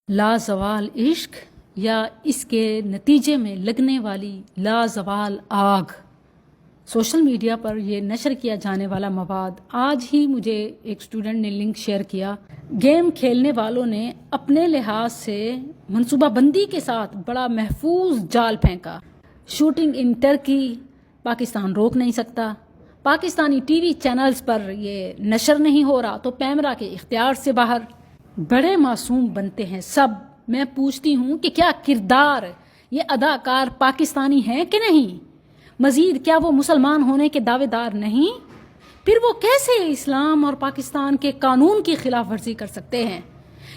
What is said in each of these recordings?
لازوال عشق یا اس کے نتیجے میں لگنے والی لازوال آگ۔ سوشل میڈیا پر یہ نشر کیا جانے والا مواد آج ہی مجھے ایک اسٹوڈنٹ نے لنک شیئر کیا۔ گیم کھیلنے والوں نے اپنے لحاظ سے منصوبہ بندی کے ساتھ بڑا محفوظ جال پھینکا۔ شوٹنگ ان ٹرکی پاکستان روک نہیں سکتا، پاکستانی ٹی وی چینلز پر یہ نشر نہیں ہو رہا تو پیمرا کے اختیار سے باہر۔ بڑے معصوم بنتے ہیں سب۔ میں پوچھتی ہوں کہ کیا کردار یہ اداکار پاکستانی ہیں کہ نہیں؟ مزید کیا وہ مسلمان ہونے کے دعوے دار نہیں؟ پھر وہ کیسے اسلام اور پاکستان کے قانون کی خلاف ورزی کر سکتے ہیں؟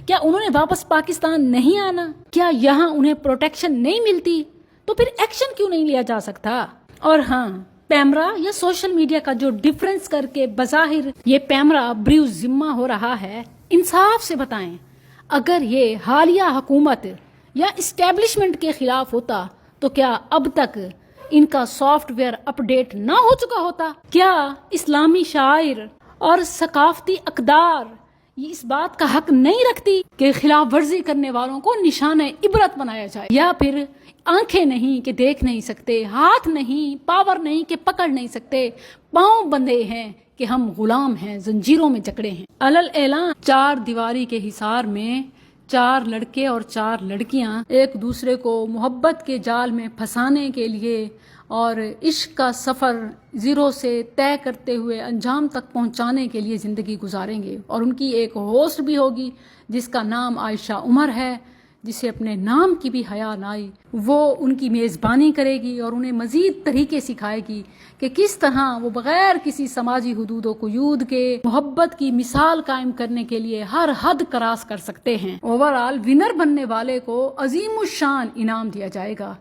کیا انہوں نے واپس پاکستان نہیں آنا؟ کیا یہاں انہیں پروٹیکشن نہیں ملتی؟ تو پھر ایکشن کیوں نہیں لیا جا سکتا؟ اور ہاں، پیمرا یا سوشل میڈیا کا جو ڈیفرنس کر کے بظاہر یہ پیمرا بریو ذمہ ہو رہا ہے، انصاف سے بتائیں، اگر یہ حالیہ حکومت یا اسٹیبلشمنٹ کے خلاف ہوتا تو کیا اب تک ان کا سافٹ ویئر اپ ڈیٹ نہ ہو چکا ہوتا؟ کیا اسلامی شاعر اور ثقافتی اقدار یہ اس بات کا حق نہیں رکھتی کہ خلاف ورزی کرنے والوں کو نشانہ عبرت بنایا جائے؟ یا پھر آنکھیں نہیں کہ دیکھ نہیں سکتے، ہاتھ نہیں، پاور نہیں کہ پکڑ نہیں سکتے، پاؤں بندھے ہیں کہ ہم غلام ہیں، زنجیروں میں جکڑے ہیں۔ علل اعلان 4 دیواری کے حصار میں 4 لڑکے اور 4 لڑکیاں ایک دوسرے کو محبت کے جال میں پھنسانے کے لیے اور عشق کا سفر زیرو سے طے کرتے ہوئے انجام تک پہنچانے کے لیے زندگی گزاریں گے، اور ان کی ایک ہوسٹ بھی ہوگی جس کا نام عائشہ عمر ہے، جسے اپنے نام کی بھی حیا نہ آئی۔ وہ ان کی میزبانی کرے گی اور انہیں مزید طریقے سکھائے گی کہ کس طرح وہ بغیر کسی سماجی حدود و قیود کے محبت کی مثال قائم کرنے کے لیے ہر حد کراس کر سکتے ہیں۔ اوورآل ونر بننے والے کو عظیم الشان انعام دیا جائے گا۔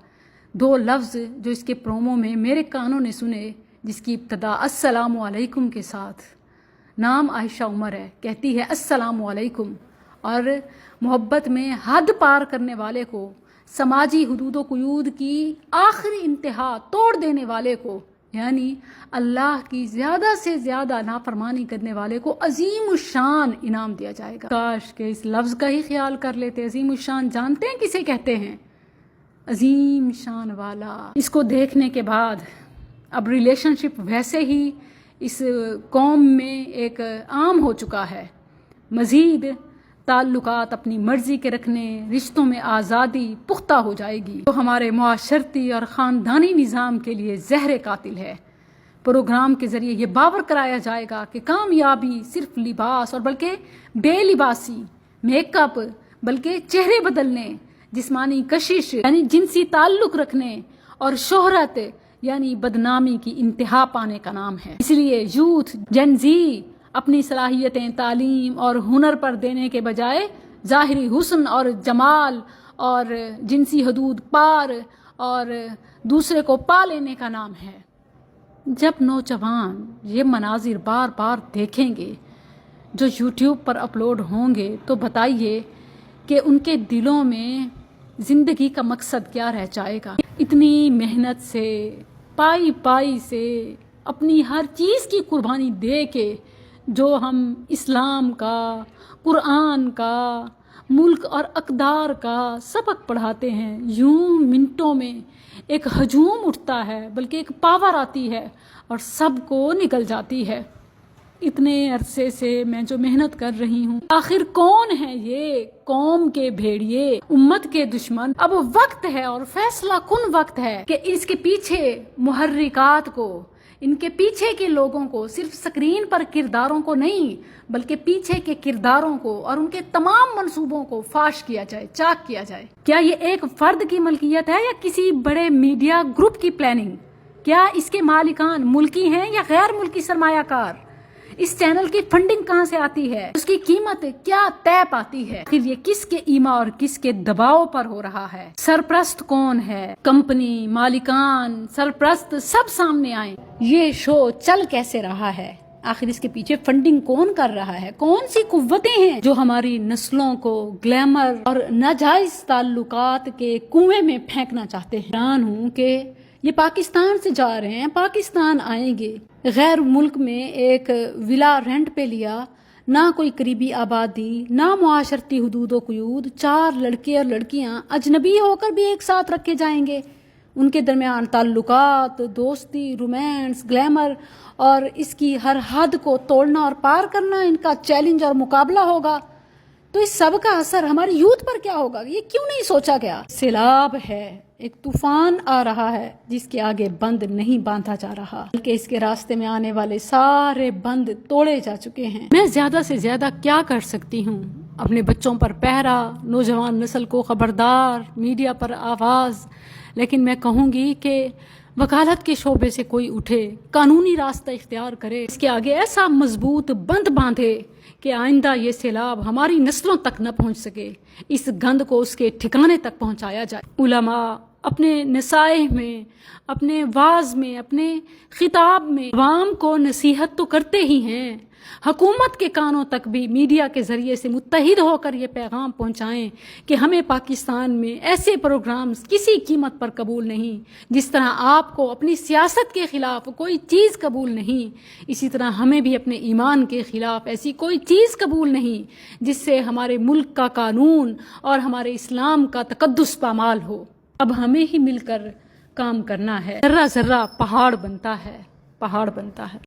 2 لفظ جو اس کے پرومو میں میرے کانوں نے سنے، جس کی ابتدا السلام علیکم کے ساتھ، نام عائشہ عمر ہے، کہتی ہے السلام علیکم، اور محبت میں حد پار کرنے والے کو، سماجی حدود و قیود کی آخری انتہا توڑ دینے والے کو، یعنی اللہ کی زیادہ سے زیادہ نافرمانی کرنے والے کو عظیم الشان انعام دیا جائے گا۔ کاش کہ اس لفظ کا ہی خیال کر لیتے۔ عظیم الشان جانتے ہیں کسے کہتے ہیں؟ عظیم شان والا۔ اس کو دیکھنے کے بعد اب ریلیشن شپ ویسے ہی اس قوم میں ایک عام ہو چکا ہے۔ مزید تعلقات اپنی مرضی کے رکھنے، رشتوں میں آزادی پختہ ہو جائے گی، جو ہمارے معاشرتی اور خاندانی نظام کے لیے زہر قاتل ہے۔ پروگرام کے ذریعے یہ باور کرایا جائے گا کہ کامیابی صرف لباس اور بلکہ بے لباسی، میک اپ، بلکہ چہرے بدلنے، جسمانی کشش یعنی جنسی تعلق رکھنے، اور شہرت یعنی بدنامی کی انتہا پانے کا نام ہے۔ اس لیے یوتھ جن زی اپنی صلاحیتیں تعلیم اور ہنر پر دینے کے بجائے ظاہری حسن اور جمال اور جنسی حدود پار اور دوسرے کو پا لینے کا نام ہے۔ جب نوجوان یہ مناظر بار بار دیکھیں گے جو یوٹیوب پر اپلوڈ ہوں گے، تو بتائیے کہ ان کے دلوں میں زندگی کا مقصد کیا رہ جائے گا؟ اتنی محنت سے، پائی سے، اپنی ہر چیز کی قربانی دے کے جو ہم اسلام کا، قرآن کا، ملک اور اقدار کا سبق پڑھاتے ہیں، یوں منٹوں میں ایک ہجوم اٹھتا ہے، بلکہ ایک پاور آتی ہے اور سب کو نکل جاتی ہے۔ اتنے عرصے سے میں جو محنت کر رہی ہوں، آخر کون ہے یہ قوم کے بھیڑیے، امت کے دشمن؟ اب وقت ہے اور فیصلہ کن وقت ہے کہ اس کے پیچھے محرکات کو، ان کے پیچھے کے لوگوں کو، صرف سکرین پر کرداروں کو نہیں بلکہ پیچھے کے کرداروں کو اور ان کے تمام منصوبوں کو فاش کیا جائے، چاک کیا جائے۔ کیا یہ ایک فرد کی ملکیت ہے یا کسی بڑے میڈیا گروپ کی پلاننگ؟ کیا اس کے مالکان ملکی ہیں یا غیر ملکی سرمایہ کار؟ اس چینل کی فنڈنگ کہاں سے آتی ہے؟ اس کی قیمت کیا طے پاتی ہے؟ پھر یہ کس کے ایما اور کس کے دباؤ پر ہو رہا ہے؟ سرپرست کون ہے؟ کمپنی، مالکان، سرپرست سب سامنے آئیں۔ یہ شو چل کیسے رہا ہے؟ آخر اس کے پیچھے فنڈنگ کون کر رہا ہے؟ کون سی قوتیں ہیں جو ہماری نسلوں کو گلیمر اور ناجائز تعلقات کے کنویں میں پھینکنا چاہتے ہیں؟ حیران ہوں کہ یہ پاکستان سے جا رہے ہیں، پاکستان آئیں گے، غیر ملک میں ایک ولا رینٹ پہ لیا، نہ کوئی قریبی آبادی، نہ معاشرتی حدود و قیود، 4 لڑکے اور لڑکیاں اجنبی ہو کر بھی ایک ساتھ رکھے جائیں گے، ان کے درمیان تعلقات، دوستی، رومانس، گلیمر اور اس کی ہر حد کو توڑنا اور پار کرنا ان کا چیلنج اور مقابلہ ہوگا۔ تو اس سب کا اثر ہماری یوتھ پر کیا ہوگا؟ یہ کیوں نہیں سوچا گیا؟ سیلاب ہے، ایک طوفان آ رہا ہے جس کے آگے بند نہیں باندھا جا رہا، بلکہ اس کے راستے میں آنے والے سارے بند توڑے جا چکے ہیں۔ میں زیادہ سے زیادہ کیا کر سکتی ہوں؟ اپنے بچوں پر پہرا، نوجوان نسل کو خبردار، میڈیا پر آواز، لیکن میں کہوں گی کہ وکالت کے شعبے سے کوئی اٹھے، قانونی راستہ اختیار کرے، اس کے آگے ایسا مضبوط بند باندھے کہ آئندہ یہ سیلاب ہماری نسلوں تک نہ پہنچ سکے، اس گند کو اس کے ٹھکانے تک پہنچایا جائے۔ علماء اپنے نصائح میں، اپنے واعظ میں، اپنے خطاب میں عوام کو نصیحت تو کرتے ہی ہیں، حکومت کے کانوں تک بھی میڈیا کے ذریعے سے متحد ہو کر یہ پیغام پہنچائیں کہ ہمیں پاکستان میں ایسے پروگرامز کسی قیمت پر قبول نہیں، جس طرح آپ کو اپنی سیاست کے خلاف کوئی چیز قبول نہیں، اسی طرح ہمیں بھی اپنے ایمان کے خلاف ایسی کوئی چیز قبول نہیں جس سے ہمارے ملک کا قانون اور ہمارے اسلام کا تقدس پامال ہو۔ اب ہمیں ہی مل کر کام کرنا ہے، ذرہ ذرہ پہاڑ بنتا ہے، پہاڑ بنتا ہے۔